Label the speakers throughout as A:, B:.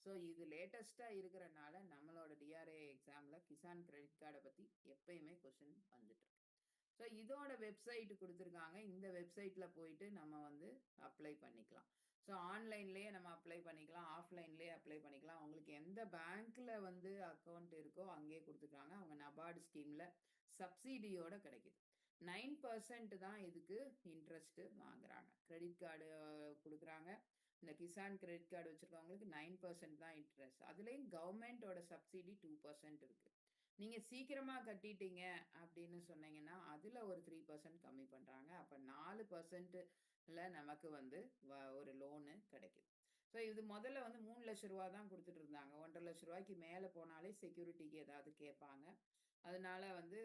A: So இது லேட்டஸ்ட்டாக இருக்கிறனால நம்மளோட டிஆர்ஏ எக்ஸாமில் கிசான் கிரெடிட் கார்டை பற்றி எப்பயுமே கொஷின் வந்துட்டு. ஸோ இதோட வெப்சைட் கொடுத்துருக்காங்க. இந்த வெப்சைட்டில் போயிட்டு நம்ம வந்து அப்ளை பண்ணிக்கலாம். ஸோ ஆன்லைன்லேயே நம்ம அப்ளை பண்ணிக்கலாம், ஆஃப்லைன்லேயே அப்ளை பண்ணிக்கலாம். அவங்களுக்கு எந்த பேங்க்கில் வந்து அக்கௌண்ட் இருக்கோ அங்கேயே கொடுத்துருக்காங்க. அவங்க நபார்டு ஸ்கீமில் சப்சிடியோட கிடைக்குது. 9% தான் இதுக்கு இன்ட்ரெஸ்ட்டு வாங்குறாங்க. கிரெடிட் கார்டு கொடுக்குறாங்க. இந்த கிசான் கிரெடிட் கார்டு வச்சுருக்கவங்களுக்கு 9% தான் இன்ட்ரெஸ்ட். அதுலேயும் கவர்மெண்ட்டோட சப்சிடி 2% இருக்குது. நீங்கள் சீக்கிரமாக கட்டிட்டீங்க அப்படின்னு சொன்னீங்கன்னா அதில் ஒரு 3% கம்மி பண்ணுறாங்க. அப்போ 4%ல நமக்கு வந்து ஒரு லோனு கிடைக்குது. ஸோ இது முதல்ல வந்து 3 லட்ச ரூபா தான் கொடுத்துட்டு இருந்தாங்க. 1.5 லட்ச ரூபாய்க்கு மேலே போனாலே செக்யூரிட்டிக்கு ஏதாவது கேட்பாங்க. அதனால வந்து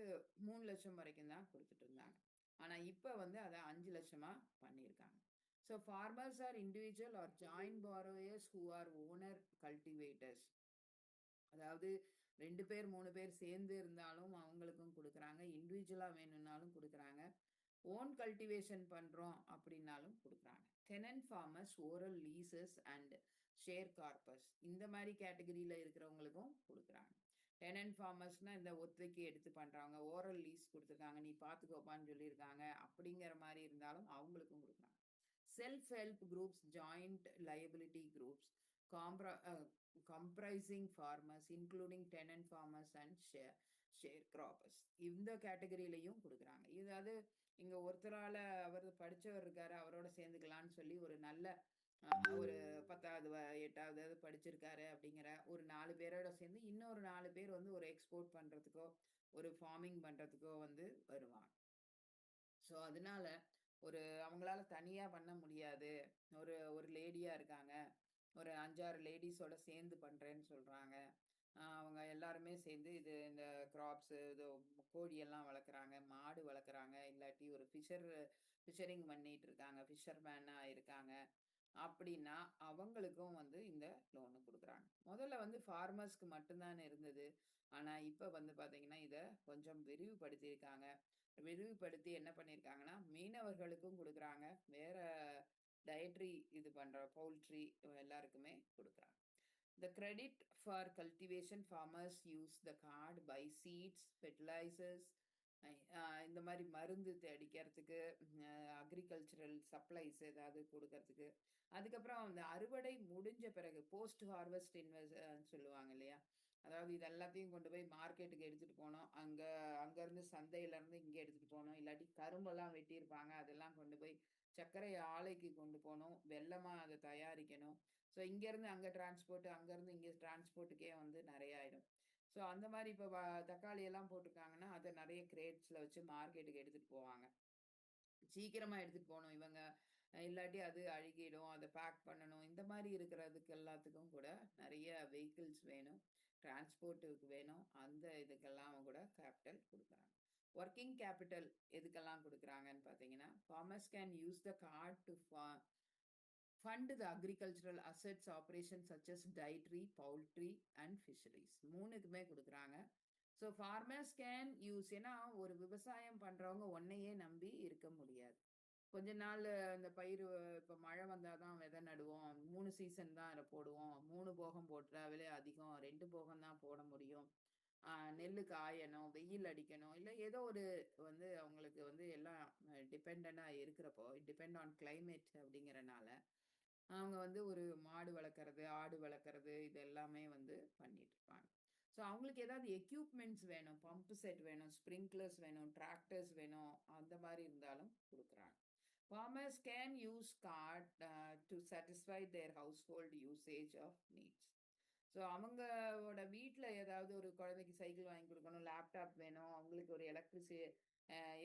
A: 3 லட்சம் வரைக்கும் தான் கொடுத்துட்டு இருந்தாங்க. ஆனால் இப்போ வந்து அதை 5 லட்சமாக பண்ணியிருக்காங்க. So farmers are individual or joint borrowers who are owner cultivators. அதாவது 2 பேர் 3 பேர் சேர்ந்து இருந்தாலும் அவங்களுக்கும் கொடுக்குறாங்க. இண்டிவிஜுவலாக வேணும்னாலும் கொடுக்குறாங்க. ஓன் கல்டிவேஷன் பண்ணுறோம் அப்படின்னாலும் கொடுக்குறாங்க. Tenant farmers, oral leases and share corpus இந்த மாதிரி கேட்டகரியில் இருக்கிறவங்களுக்கும் கொடுக்குறாங்க. டெனன்ட் ஃபார்மர்ஸ்னால் இந்த ஒத்தைக்கு எடுத்து பண்ணுறாங்க. ஓரல் லீஸ் கொடுத்துருக்காங்க, நீ பார்த்துக்கோப்பான்னு சொல்லியிருக்காங்க, அப்படிங்கிற மாதிரி இருந்தாலும் அவங்களுக்கும் கொடுக்குறாங்க. Self help groups, joint liability groups, comprising farmers including tenant farmers and sharecroppers இந்த கேட்டகரியிலையும் கொடுக்குறாங்க. இதாவது இங்கே ஒருத்தரால் அவர் படித்தவர் இருக்காரு, அவரோட சேர்ந்துக்கலான்னு சொல்லி ஒரு நல்ல ஒரு 10வது 8வது படிச்சிருக்காரு அப்படிங்கிற ஒரு 4 பேரோட சேர்ந்து இன்னொரு 4 பேர் வந்து ஒரு எக்ஸ்போர்ட் பண்ணுறதுக்கோ ஒரு ஃபார்மிங் பண்ணுறதுக்கோ வந்து வருவாங்க. ஸோ அதனால அவங்களால தனியாக பண்ண முடியாது, ஒரு லேடியாக இருக்காங்க, ஒரு 5-6 லேடிஸோட சேர்ந்து பண்ணுறேன்னு சொல்கிறாங்க. அவங்க எல்லாருமே சேர்ந்து இந்த கிராப்ஸு, இது கோழியெல்லாம் வளர்க்குறாங்க, மாடு வளர்க்குறாங்க, இல்லாட்டி ஒரு ஃபிஷரிங் பண்ணிட்டு இருக்காங்க, ஃபிஷர்மேனாக இருக்காங்க அப்படின்னா அவங்களுக்கும் வந்து இந்த லோனு கொடுக்குறாங்க. முதல்ல வந்து ஃபார்மர்ஸ்க்கு மட்டும்தான் இருந்தது. ஆனால் இப்போ வந்து பார்த்தீங்கன்னா இதை கொஞ்சம் விரிவுபடுத்தியிருக்காங்க. விரிவுபடுத்தி என்ன பண்ணியிருக்காங்கன்னா மீனவர்களுக்கும் கொடுக்குறாங்க, வேற டயட்ரி இது பண்ணுற பவுல்ட்ரி எல்லாருக்குமே கொடுக்குறாங்க. The credit for cultivation, farmers use the card, buy seeds, fertilizers, இந்த மாதிரி மருந்து அடிக்கிறதுக்கு, அக்ரிகல்ச்சரல் சப்ளைஸ் ஏதாவது கொடுக்கறதுக்கு. அதுக்கப்புறம் அந்த அறுவடை முடிஞ்ச பிறகு போஸ்ட் ஹார்வெஸ்ட் சொல்லுவாங்க இல்லையா, அதாவது இது எல்லாத்தையும் கொண்டு போய் மார்க்கெட்டுக்கு எடுத்துகிட்டு போகணும். அங்கேருந்து சந்தையிலேருந்து இங்கே எடுத்துகிட்டு போகணும். இல்லாட்டி கரும்பெல்லாம் வெட்டியிருப்பாங்க, அதெல்லாம் கொண்டு போய் சர்க்கரை ஆலைக்கு கொண்டு போகணும், வெல்லமாக அதை தயாரிக்கணும். ஸோ இங்கேருந்து அங்கே டிரான்ஸ்போர்ட், அங்கேருந்து இங்கே டிரான்ஸ்போர்ட்டுக்கே வந்து நிறைய ஆகிடும். ஸோ அந்த மாதிரி இப்போ தக்காளி எல்லாம் போட்டிருக்காங்கன்னா அதை நிறைய கிரேட்ஸில் வச்சு மார்க்கெட்டுக்கு எடுத்துகிட்டு போவாங்க. சீக்கிரமாக எடுத்துகிட்டு போகணும் இவங்க, இல்லாட்டி அது அழுகிடும், அதை பேக் பண்ணணும். இந்த மாதிரி இருக்கிறதுக்கு எல்லாத்துக்கும் கூட நிறைய வெஹிக்கிள்ஸ் வேணும், டிரான்ஸ்போர்ட்டுக்கு வேணும். அந்த இதுக்கெல்லாம் கூட கேபிட்டல் கொடுக்குறாங்க. ஒர்க்கிங் கேபிட்டல் எதுக்கெல்லாம் கொடுக்குறாங்கன்னு பார்த்தீங்கன்னா, farmers can use the card to fund the agricultural assets operations such as dairy, poultry and fisheries. மூணுக்குமே கொடுக்குறாங்க. ஸோ ஃபார்மர்ஸ் கேன் யூஸ், ஏன்னா ஒரு விவசாயம் பண்ணுறவங்க ஒன்னையே நம்பி இருக்க முடியாது. கொஞ்ச நாள் இந்த பயிர், இப்போ மழை வந்தால் தான் விதை நடுவோம், 3 சீசன் தான் அதை போடுவோம், 3 போகம் போட்டால் விலை அதிகம், 2 போகம் தான் போட முடியும், நெல் காயணும், வெயில் அடிக்கணும், இல்லை ஏதோ ஒரு வந்து அவங்களுக்கு வந்து எல்லாம் டிபெண்டாக இருக்கிறப்போ, டிபெண்ட் ஆன் கிளைமேட் அப்படிங்கிறனால அவங்க வந்து ஒரு மாடு வளர்க்குறது, ஆடு வளர்க்குறது, இது எல்லாமே வந்து பண்ணிட்டு இருப்பாங்க. ஸோ அவங்களுக்கு ஏதாவது எக்யூப்மெண்ட்ஸ் வேணும், பம்ப் செட் வேணும், ஸ்ப்ரிங்க்லர்ஸ் வேணும், டிராக்டர்ஸ் வேணும், அந்த மாதிரி இருந்தாலும் கொடுக்குறாங்க. Farmers can use card to satisfy their household usage of needs. So அவங்களோட வீட்டில் ஏதாவது ஒரு குழந்தைக்கு சைக்கிள் வாங்கி கொடுக்கணும், லேப்டாப் வேணும், அவங்களுக்கு ஒரு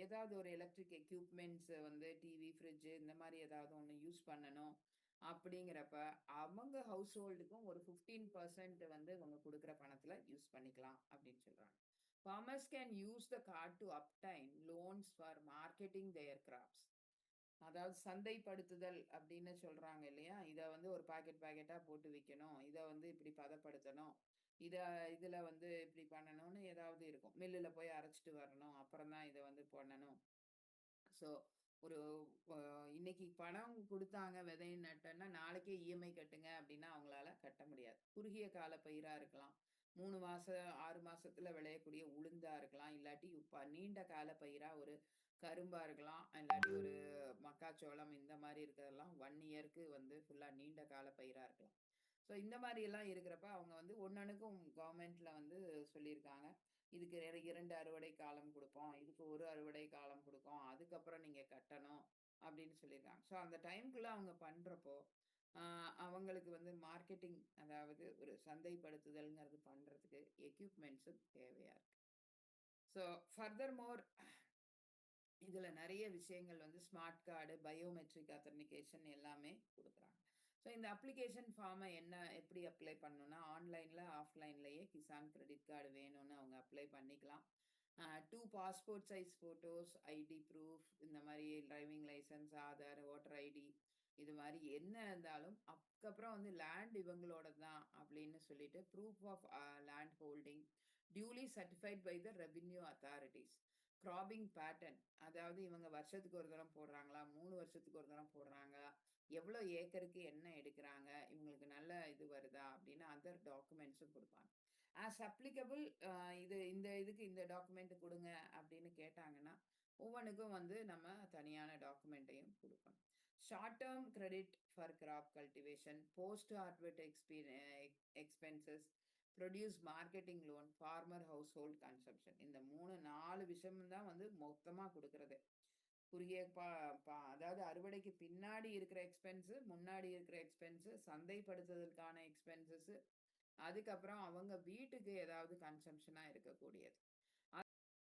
A: ஏதாவது ஒரு எலக்ட்ரிக் எக்யூப்மெண்ட்ஸ் வந்து டிவி, ஃப்ரிட்ஜு இந்த மாதிரி ஏதாவது ஒன்று யூஸ் பண்ணணும் அப்படிங்கிறப்ப அவங்க ஹவுஸ் ஹோல்டுக்கும் ஒரு 15% வந்து அவங்க கொடுக்குற பணத்தில் யூஸ் பண்ணிக்கலாம் அப்படின்னு சொல்கிறாங்க. Farmers can use the card to obtain loans for marketing their crops. அதாவது சந்தைப்படுத்துதல் அப்படின்னு சொல்கிறாங்க இல்லையா, இதை வந்து ஒரு பாக்கெட்டாக போட்டு விற்கணும், இதை வந்து இப்படி பதப்படுத்தணும், இதில் வந்து இப்படி பண்ணணும்னு ஏதாவது இருக்கும், மில்லில் போய் அரைச்சிட்டு வரணும், அப்புறம் தான் இதை வந்து பண்ணணும். ஸோ ஒரு அ இன்னைக்கு பணம் குடுத்தாங்க விதை நட்டன்னா, நாளைக்கே இஎம்ஐ கட்டுங்க அப்டின்னா அவங்களால கட்ட முடியாது. குறுகிய கால பயிரா இருக்கலாம். 3 மாசம், 6 மாசத்துல விளையக்கூடிய உளுந்தா இருக்கலாம். இல்லாட்டி நீண்ட கால பயிரா ஒரு கரும்பா இருக்கலாம். இல்லாட்டி ஒரு மக்காச்சோளம் இந்த மாரி இருக்கிறதெல்லாம் 1 இயர்க்கு வந்து ஃபுல்லா நீண்ட கால பயிரா இருக்கலாம். ஸோ இந்த மாரியெல்லாம் இருக்கிறப்ப அவங்க வந்து ஒண்ணொண்ணுக்கும் கவர்மெண்ட்ல வந்து சொல்லியிருக்காங்க. இதுக்கு 2 அறுவடை காலம் குடுப்போம். இதுக்கு 1 அறுவடை காலம் குடுப்போம். அதுக்கப்புறம் நீங்க கட்டணும் அப்படின்னு சொல்லியிருக்காங்க. ஸோ அந்த டைம்க்குள்ள அவங்க பண்றப்போ, ஆ அவங்களுக்கு வந்து மார்க்கெட்டிங் அதாவது ஒரு சந்தைப்படுத்துதல்ங்கிறது பண்றதுக்கு எக்யூப்மென்ட்ஸும் தேவையா இருக்கு. ஸோ ஃபர்தர்மோர் இதுல நெறைய விஷயங்கள் வந்து ஸ்மார்ட் கார்டு, பயோமெட்ரிக் ஆத்தென்டிகேஷன் எல்லாமே குடுக்குறாங்க. ஸோ இந்த அப்ளிகேஷன் ஃபார்ம எப்படி அப்ளை பண்ணணும்னா, ஆன்லைன்ல, ஆஃப்லைன்லயே கிசான் கிரெடிட் கார்டு வேணும்னு அவங்க அப்ளை பண்ணிக்கலாம். 2 passport size photos, ID proof இந்த மாரி driving licence, Aadhaar, voter ID இது மாரி என்ன இருந்தாலும், அதுக்கப்புறம் வந்து லேண்ட் இவங்களோடது தான் அப்படின்னு சொல்லிட்டு proof of land holding duly certified by the revenue authorities. Cropping pattern அதாவது இவங்க வருஷத்துக்கு ஒரு தரம் போடுறாங்களா? 3 வருஷத்துக்கு ஒரு தரம் போடுறாங்களா? எவ்வளோ ஏக்கருக்கு என்ன எடுக்குறாங்க? இவங்களுக்கு நல்ல இது வருதா? அப்படின்னு அதர் டாக்குமெண்ட்ஸும் குடுப்பாங்க. ஆஸ் அப்ளிகபிள் இந்த இதுக்கு இந்த டாக்குமெண்ட் குடுங்க அப்படின்னு கேட்டாங்கன்னா, ஒவ்வொன்னுக்கும் வந்து நம்ம தனியான டாக்குமெண்ட்டையும் குடுக்கணும். Short term credit for crop cultivation, post harvest expenses, produce marketing loan, farmer household consumption. இந்த 3, 4 விஷயம் தான் வந்து மொத்தமா குடுக்குறதே. குறுகிய பா பா அதாவது அறுவடைக்கு பின்னாடி இருக்கிற எக்ஸ்பென்ஸ், முன்னாடி இருக்கிற எக்ஸ்பென்ஸ், சந்தைப்படுத்துதலுக்கான எக்ஸ்பென்சஸ், அதுக்கப்புறம் அவங்க வீட்டுக்கு ஏதாவது கன்சம்ப்ஷனா இருக்கக்கூடியது.